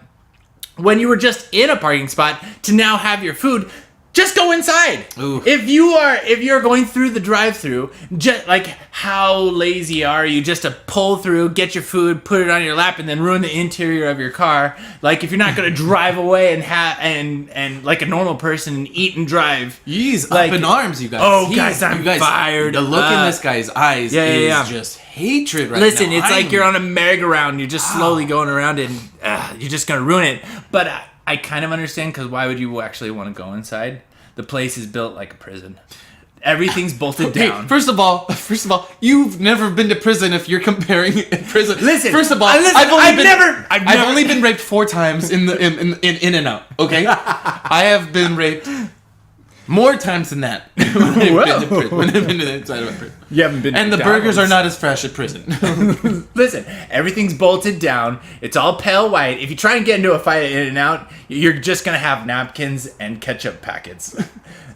when you were just in a parking spot to now have your food. Just go inside. Ooh. If you're going through the drive-thru, just like how lazy are you just to pull through, get your food, put it on your lap, and then ruin the interior of your car? Like if you're not gonna drive away and like a normal person and eat and drive. He's like, up in arms, you guys. Oh, guys, I'm fired. The look in this guy's eyes is just hatred right Listen, now. It's like you're on a merry-go-round. You're just slowly going around it, and you're just gonna ruin it. But I kind of understand, because why would you actually want to go inside? The place is built like a prison. Everything's bolted down. Hey, first of all, you've never been to prison if you're comparing prison. Listen. First of all, I've only been raped 4 times in In-N-Out. Okay, I have been raped more times than that when I've been to the inside of a prison. You haven't been. And the burgers are not as fresh at prison. Listen, everything's bolted down. It's all pale white. If you try and get into a fight at In-N-Out, you're just gonna have napkins and ketchup packets.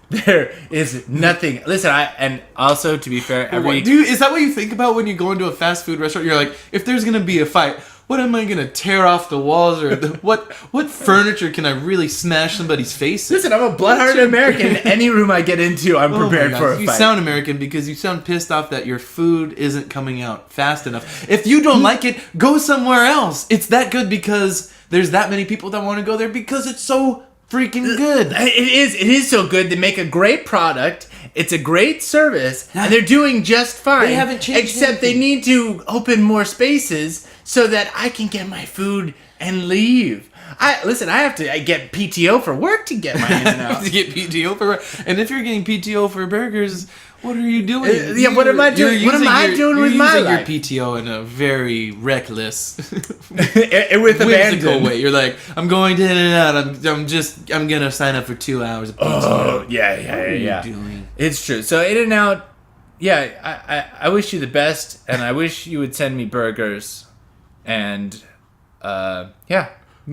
There is nothing. Listen, and also to be fair, is that what you think about when you go into a fast food restaurant? You're like, if there's gonna be a fight, what am I gonna tear off the walls, or what furniture can I really smash somebody's face in? Listen, I'm a blood-hearted American. Any room I get into, I'm prepared for a fight. You sound American because you sound pissed off that your food isn't coming out fast enough. If you don't like it, go somewhere else. It's that good because there's that many people that want to go there because it's so freaking good. It is so good. They make a great product. It's a great service, and they're doing just fine. They haven't changed except anything. They need to open more spaces so that I can get my food and leave. I have to get PTO for work to get my In-N-Out. To get PTO for work. And if you're getting PTO for burgers, what are you doing? What am I doing? What am I doing with my life? You're using your PTO in a very reckless, with whimsical way. You're like, I'm going to In-N-Out. I'm gonna sign up for 2 hours of PTO. Oh, yeah. What are you doing? It's true. So In-N-Out, I wish you the best, and I wish you would send me burgers, and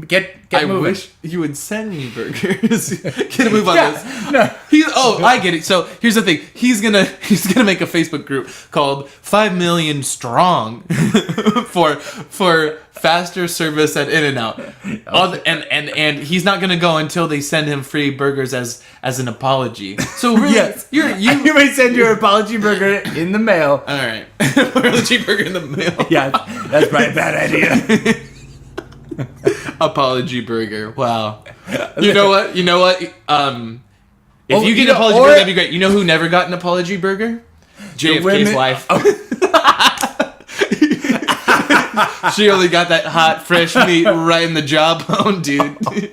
get moving. I wish you would send me burgers. Get a move on this. No. I get it. So here's the thing. He's gonna make a Facebook group called 5 Million Strong for faster service at In-N-Out. Okay. And he's not gonna go until they send him free burgers as an apology. So really, yes, you may send your apology burger in the mail. All right, apology burger in the mail. Yeah, that's probably a bad idea. Apology burger. Wow. You know what? If you get an apology burger, that'd be great. You know who never got an apology burger? JFK's wife. Oh. She only got that hot, fresh meat right in the jawbone, dude.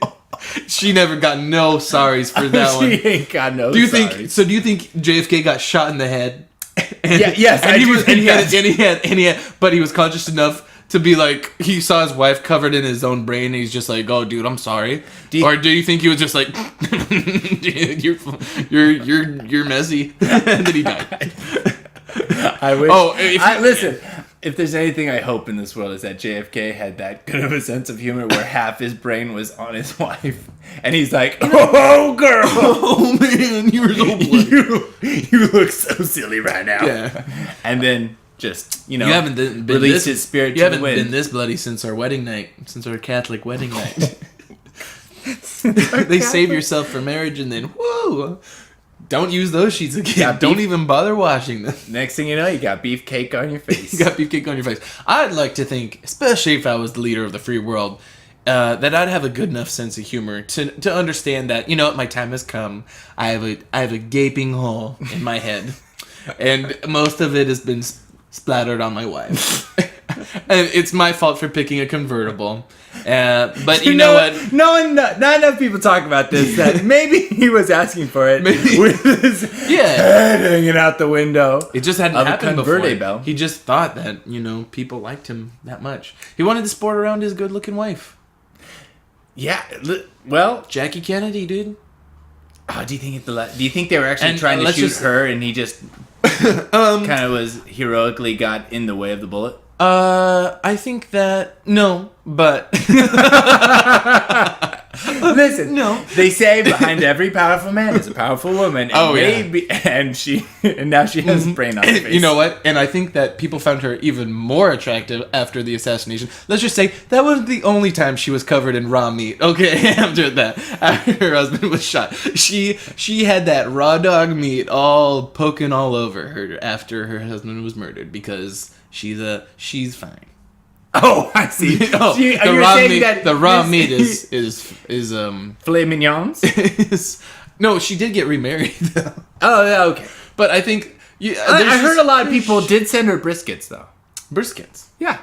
She never got no sorries for that one. She ain't got no sorries. Do you think JFK got shot in the head? Yes, but he was conscious enough to be like, he saw his wife covered in his own brain, and he's just like, "Oh, dude, I'm sorry." Or do you think he was just like, "Dude, you're messy," and then he died? I wish. Listen. If there's anything I hope in this world, is that JFK had that good of a sense of humor where half his brain was on his wife, and he's like, "Oh, girl, oh man, you were so bloody. you look so silly right now." Yeah, and then. Just, you haven't been release his spirit to the wind. You haven't been this bloody since our wedding night, since our Catholic wedding night. They save yourself for marriage and then, whoa, don't use those sheets again. Don't even bother washing them. Next thing you know, you got beefcake on your face. You got beefcake on your face. I'd like to think, especially if I was the leader of the free world, that I'd have a good enough sense of humor to understand that, you know what, my time has come. I have a gaping hole in my head, and most of it has been splattered on my wife. And it's my fault for picking a convertible. But you know what? Not enough people talk about this, that maybe he was asking for it with his head hanging out the window. It just hadn't happened before. Bell. He just thought that, people liked him that much. He wanted to sport around his good-looking wife. Yeah. Well, Jackie Kennedy, dude. oh, do you think they were actually trying to shoot her and he just kind of was heroically got in the way of the bullet? I think that no, but listen, no. They say behind every powerful man is a powerful woman. And and now she has a brain on her face. You know what? And I think that people found her even more attractive after the assassination. Let's just say that wasn't the only time she was covered in raw meat. Okay, after her husband was shot, she had that raw dog meat all poking all over her after her husband was murdered because she's fine. Oh, I see. Oh, the raw meat is filet mignons. No, she did get remarried though. Oh yeah, okay. But I think I heard a lot of people did send her briskets though. Briskets. Yeah,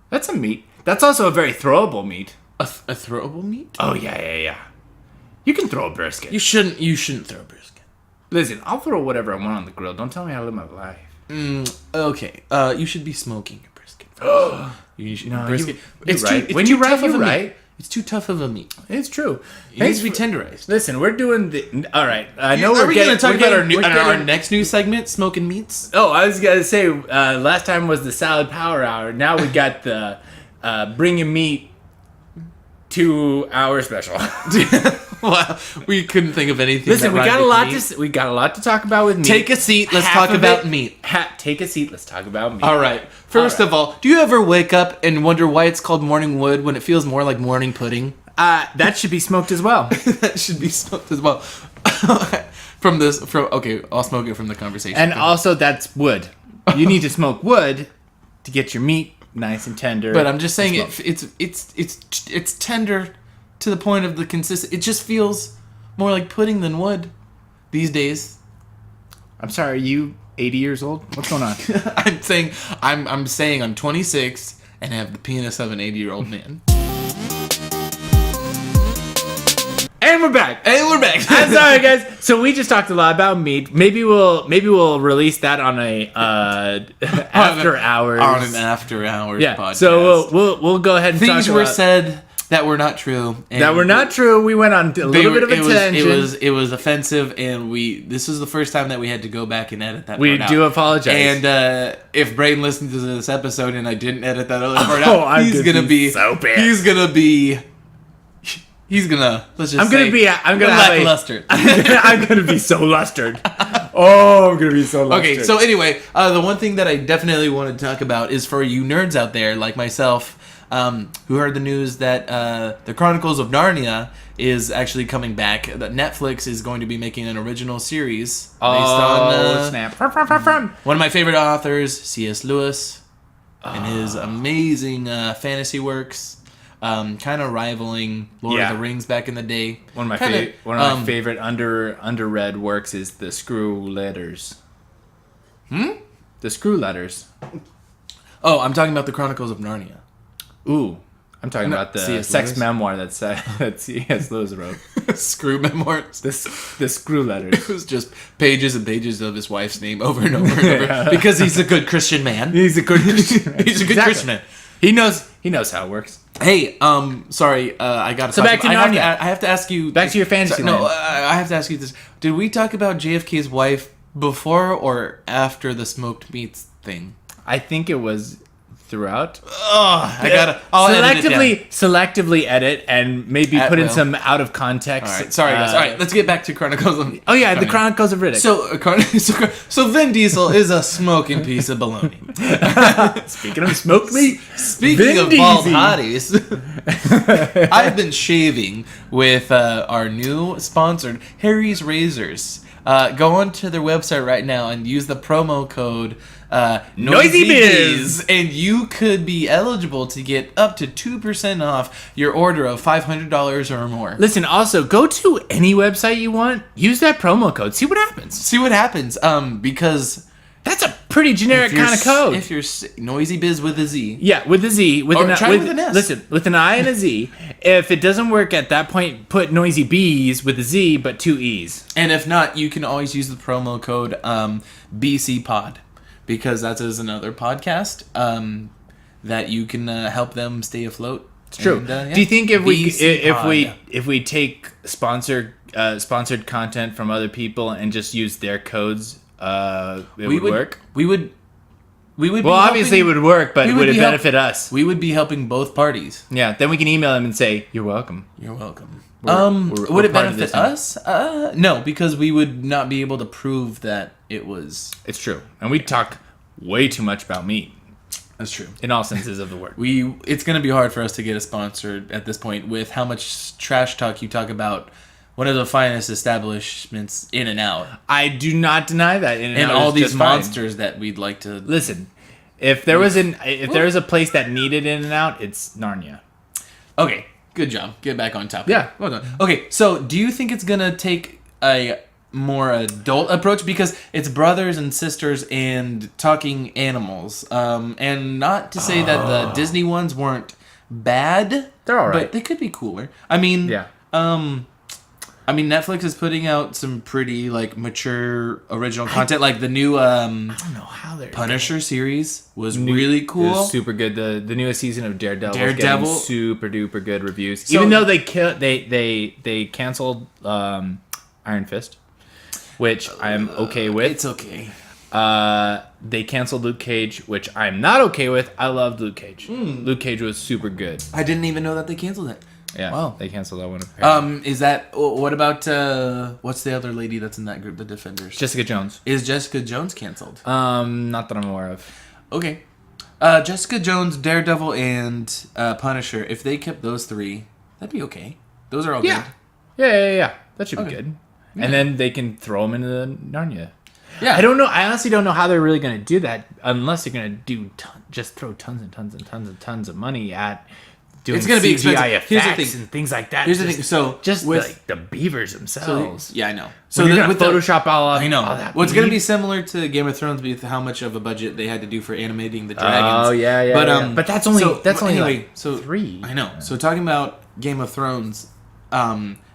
that's a meat. That's also a very throwable meat. A throwable meat? Oh yeah. You can throw a brisket. You shouldn't throw a brisket. Listen, I'll throw whatever I want on the grill. Don't tell me how to live my life. Okay. You should be smoking your brisket. You should brisket. It's right. When you're right, you're right. It's too tough of a meat. It's true. It needs to be tenderized. Listen, we're doing the. All right. I know Are we going to talk about our new next news segment, smoking meats? Oh, I was gonna say last time was the salad power hour. Now we got the bringing meat 2 hour special. Wow, we couldn't think of anything. Listen, we got a lot to talk about with meat. Take a seat. Let's talk about meat. Take a seat. Let's talk about meat. All right. First of all, do you ever wake up and wonder why it's called morning wood when it feels more like morning pudding? That should be smoked as well. That should be smoked as well. Okay, I'll smoke it from the conversation. And also, that's wood. You need to smoke wood to get your meat nice and tender. But I'm just saying it's tender to the point of the consistent. It just feels more like pudding than wood these days. I'm sorry, are you 80 years old? What's going on? I'm saying I'm 26 and have the penis of an 80-year-old man. And we're back. I'm sorry, guys. So we just talked a lot about meat. Maybe we'll release that on a after hours. On an after hours podcast. So we'll go ahead and things talk were about said that were not true. That were not true. We went on a little bit of a tangent. It was offensive, and this is the first time that we had to go back and edit that. We part do out. apologize. And if Brayton listens to this episode and I didn't edit that other part out, he's gonna be so bad. I'm gonna lackluster. I'm gonna be so lustered. Oh, I'm gonna be so lustered. Okay, so anyway, the one thing that I definitely want to talk about is for you nerds out there like myself, who heard the news that the Chronicles of Narnia is actually coming back. That Netflix is going to be making an original series based on snap. One of my favorite authors, C.S. Lewis, and his amazing fantasy works. Kind of rivaling Lord of the Rings back in the day. One of my favorite underread works is the Screw Letters. The Screw Letters. Oh, I'm talking about the Chronicles of Narnia. Ooh, I'm talking about the C.S. sex Lewis? memoir that C.S. Lewis wrote. Screw memoirs. The Screw Letters. It was just pages and pages of his wife's name over and over and over because he's a good Christian man. He's a good Christian man. He's a good Christian man. He knows how it works. Hey, sorry, I got to. So back to Narnia. I have to ask you. Back to your fantasy. No, I have to ask you this. Did we talk about JFK's wife before or after the smoked meats thing? I think it was throughout. I gotta selectively edit and maybe put in some out of context. All right, sorry guys. All right, let's get back to Chronicles of. Oh yeah, the Chronicles of Riddick. So Vin Diesel is a smoking piece of baloney. Speaking of smoked meat, speaking of bald hotties, I've been shaving with our new sponsored Harry's Razors. Go onto their website right now and use the promo code NoisyBiz, and you could be eligible to get up to 2% off your order of $500 or more. Listen, also go to any website you want, use that promo code, see what happens. Because that's a pretty generic kind of code. If you're NoisyBiz with a Z, yeah, with a Z, with an S. Listen, with an I and a Z. If it doesn't work at that point, put Noisy Bees with a Z, but 2 E's. And if not, you can always use the promo code BCPod. Because that is another podcast that you can help them stay afloat It's true. And, Do you think if VC we take sponsored content from other people and just use their codes, it would work? We would. Well, obviously it would work, but would it benefit us? We would be helping both parties. Yeah. Then we can email them and say, "You're welcome." You're welcome. We're would it part of benefit this now. us? No, because we would not be able to prove that it was. It's true, and we talk way too much about meat. That's true. In all senses of the word. It's going to be hard for us to get a sponsor at this point with how much trash talk you talk about one of the finest establishments in and out. I do not deny that. And all these monsters that we'd like to listen. If there was a place that needed In and Out, it's Narnia. Okay, good job. Get back on topic. Yeah. Well done. Okay, so do you think it's going to take a more adult approach because it's brothers and sisters and talking animals, and not to say that the Disney ones weren't bad, they're all right, but they could be cooler. I mean, yeah. I mean, Netflix is putting out some pretty like mature original content, like the new I don't know how they're Punisher series was really cool. It was super good. The newest season of Daredevil is getting super duper good reviews. So, even though they canceled Iron Fist, which I'm okay with. It's okay. They canceled Luke Cage, which I'm not okay with. I loved Luke Cage. Luke Cage was super good. I didn't even know that they canceled it. Yeah, wow. They canceled that one. Apparently. Is that what about what's the other lady that's in that group, the Defenders? Jessica Jones. Is Jessica Jones canceled? Not that I'm aware of. Okay. Jessica Jones, Daredevil, and Punisher. If they kept those three, that'd be okay. Those are all good. Yeah. That should be good. Yeah. And then they can throw them into the Narnia. Yeah. I don't know. I honestly don't know how they're really going to do that unless they're going to do just throw tons and tons and tons and tons of money at doing it's gonna be CGI expensive. Here's the effects thing. And things like that. Here's the thing. So just with like the beavers themselves. I know. So you're going to Photoshop all I know. All that Well, it's going to be similar to Game of Thrones with how much of a budget they had to do for animating the dragons. Oh yeah. But that's only anyway, like 3. I know. So talking about Game of Thrones,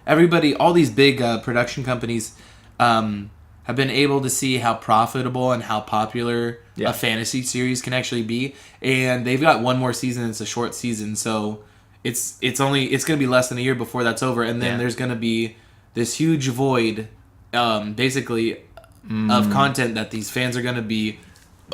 everybody, all these big production companies, have been able to see how profitable and how popular a fantasy series can actually be, and they've got one more season. It's a short season, so it's going to be less than a year before that's over, and then there's going to be this huge void, basically, of content that these fans are going to be.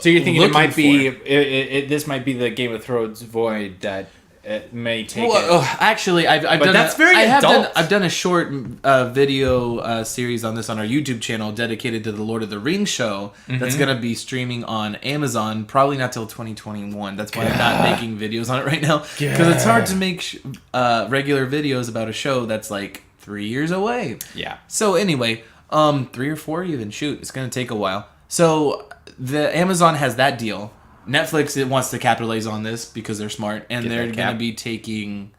So you're thinking it might be this might be the Game of Thrones void that it may take. Well, actually, I've done. That's very adult. I've done a short video series on this on our YouTube channel dedicated to the Lord of the Rings show. That's gonna be streaming on Amazon. Probably not till 2021. That's why I'm not making videos on it right now because it's hard to make regular videos about a show that's like 3 years away. Yeah. So anyway, 3 or 4 even. Shoot, it's gonna take a while. So the Amazon has that deal. Netflix wants to capitalize on this because they're smart, and they're going to be taking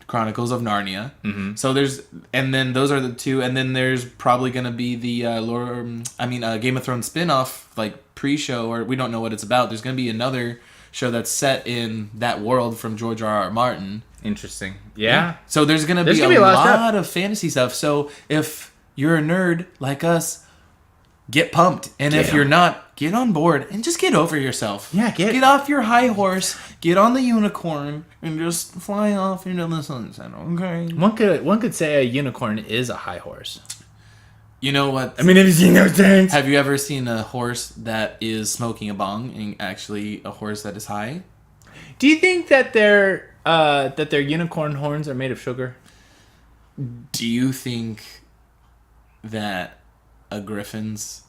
Chronicles of Narnia. Mm-hmm. So then those are the two, and then there's probably going to be the Game of Thrones spinoff, like pre-show, or we don't know what it's about. There's going to be another show that's set in that world from George R.R. Martin. Interesting. Yeah. So there's going to be a lot of fantasy stuff. So if you're a nerd like us, get pumped, and if you're not, get on board and just get over yourself. Yeah, get off your high horse, get on the unicorn, and just fly off into the sunset. Okay. One could say a unicorn is a high horse. You know what? I mean, have you seen those things? Have you ever seen a horse that is smoking a bong and actually a horse that is high? Do you think that their unicorn horns are made of sugar? Do you think that a griffin's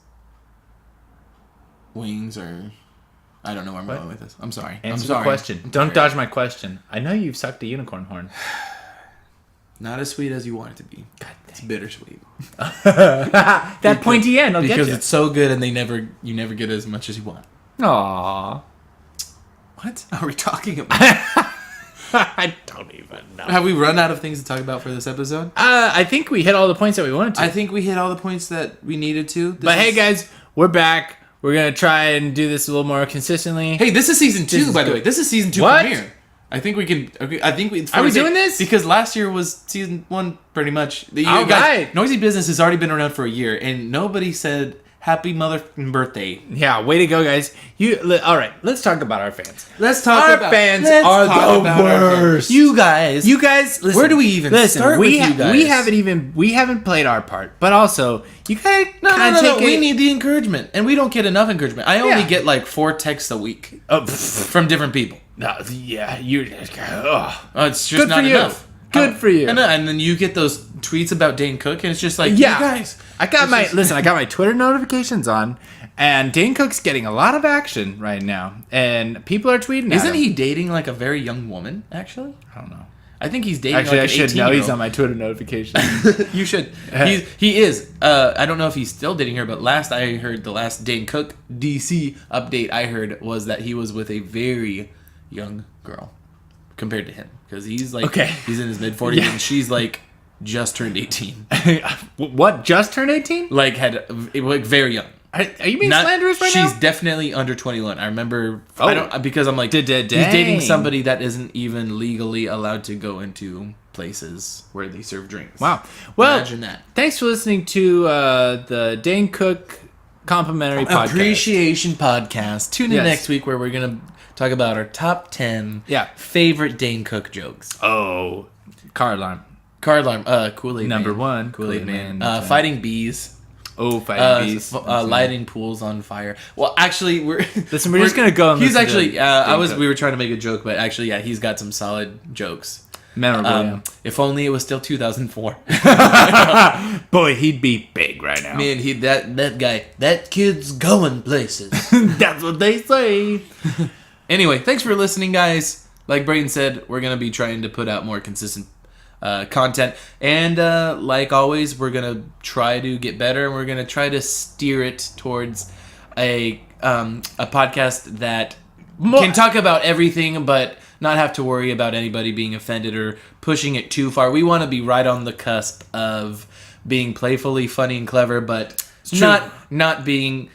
wings are... I don't know where I'm going with this. I'm sorry. Answer the question. Don't dodge my question. I know you've sucked a unicorn horn. Not as sweet as you want it to be. God, it's bittersweet. That pointy end, I'll get you. Because it's so good and you never get as much as you want. Aww. What are we talking about? I don't even know. Have we run out of things to talk about for this episode? I think we hit all the points that we wanted to. I think we hit all the points that we needed to. Hey guys, we're back. We're going to try and do this a little more consistently. Hey, this is season 2, by the way. This is season 2 premiere. I think we can... Are we doing this? Because last year was season 1, pretty much. All right. Noisy Business has already been around for a year, and nobody said happy motherfucking birthday. Yeah, way to go, guys. All right, let's talk about our fans. Let's talk Our about fans let's are talk the about our fans. worst. You guys, listen, where do we even start with you guys? We haven't played our part, but also you guys no. We need the encouragement, and we don't get enough encouragement. I only get like 4 texts a week from different people. No, yeah, It's just good not for you. enough. Good for you. And then you get those tweets about Dane Cook, and it's just like, yeah, you guys. I got my Twitter notifications on, and Dane Cook's getting a lot of action right now, and people are tweeting. Isn't he dating like a very young woman? Actually, I don't know. I think he's dating. Actually, like I an should know 18-year-old. he's on my Twitter notifications. You should. He is. I don't know if he's still dating her, but last I heard, the last Dane Cook DC update I heard was that he was with a very young girl compared to him, because he's like, he's in his mid 40s and she's like just turned 18. What? Just turned 18? Like very young. Are you being slanderous right now? She's definitely under 21. I remember. I don't, because I'm like, he's Dang. dating somebody that isn't even legally allowed to go into places where they serve drinks. Wow. Well, imagine that. Thanks for listening to the Dane Cook complimentary podcast. Appreciation podcast. Tune in next week where we're gonna talk about our top 10 favorite Dane Cook jokes. Oh, car alarm. Kool-Aid Number Man. 1. Kool-Aid Man. Fighting bees. Oh, fighting bees. Lighting pools on fire. Well, actually, we're just gonna go. He's actually. We were trying to make a joke, but actually, he's got some solid jokes. Memorable. If only it was still 2004. Boy, he'd be big right now. Man, that guy, that kid's going places. That's what they say. Anyway, thanks for listening, guys. Like Brayton said, we're gonna be trying to put out more consistent content, and like always, we're gonna try to get better, and we're gonna try to steer it towards a podcast that can talk about everything, but not have to worry about anybody being offended or pushing it too far. We want to be right on the cusp of being playfully funny and clever, but not being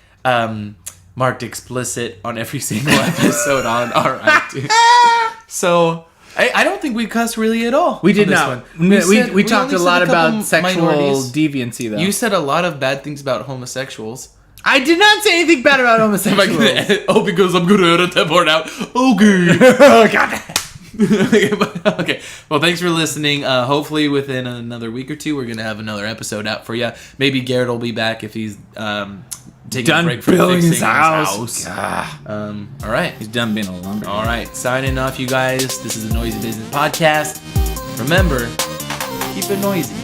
marked explicit on every single episode on our iTunes. So I don't think we cussed really at all. We did not. We talked a lot about sexual minorities. deviancy, though. You said a lot of bad things about homosexuals. I did not say anything bad about homosexuals. Because I'm going to edit that part out. Okay. Oh, God. Okay. Well, thanks for listening. Hopefully within another week or two, we're going to have another episode out for you. Maybe Garrett will be back if he's taking a break from fixing his house. All right. He's done being a lumberjack. All right. Signing off, you guys. This is the Noisy Business Podcast. Remember, keep it noisy.